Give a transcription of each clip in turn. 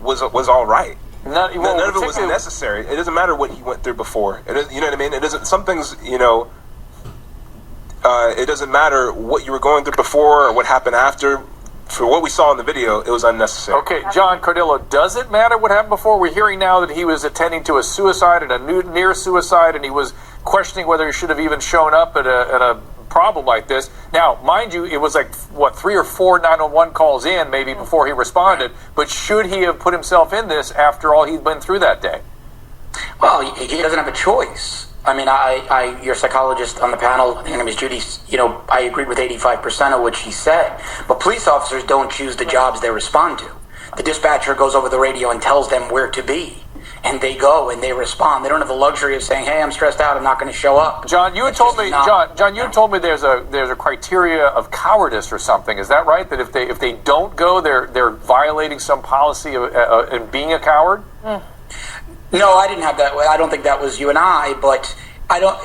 was all right. None of it was necessary. It doesn't matter what he went through before. It is, you know what I mean? It doesn't. Some things, you know, it doesn't matter what you were going through before or what happened after. For what we saw in the video, it was unnecessary. Okay, John Cardillo, does it matter what happened before? We're hearing now that he was attending to a suicide and a near suicide, and he was questioning whether he should have even shown up at a problem like this. Now, mind you, it was like, 3 or 4 911 calls in maybe before he responded, but should he have put himself in this after all he'd been through that day? Well, he doesn't have a choice. I mean, you're a psychologist on the panel. Her name is Judy. You know, I agree with 85% of what she said. But police officers don't choose the jobs they respond to. The dispatcher goes over the radio and tells them where to be. And they go and they respond. They don't have the luxury of saying, "Hey, I'm stressed out. I'm not going to show up." John, you had told me. John, you had told me there's a criteria of cowardice or something. Is that right? That if they don't go, they're violating some policy of being a coward. No, I didn't have that. I don't think that was you and I, but I don't.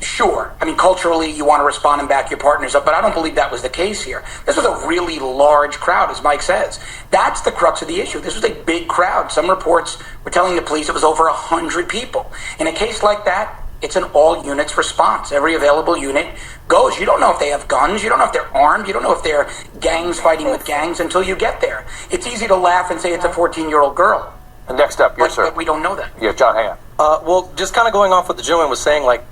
Sure, I mean, culturally, you want to respond and back your partners up, but I don't believe that was the case here. This was a really large crowd, as Mike says. That's the crux of the issue. This was a big crowd. Some reports were telling the police it was over 100 people. In a case like that, it's an all units response. Every available unit goes. You don't know if they have guns. You don't know if they're armed. You don't know if they're gangs fighting with gangs until you get there. It's easy to laugh and say it's a 14-year-old girl. And next up, yes, sir. But we don't know that. Yeah, John, hang on. Well, just kind of going off what the gentleman was saying, like,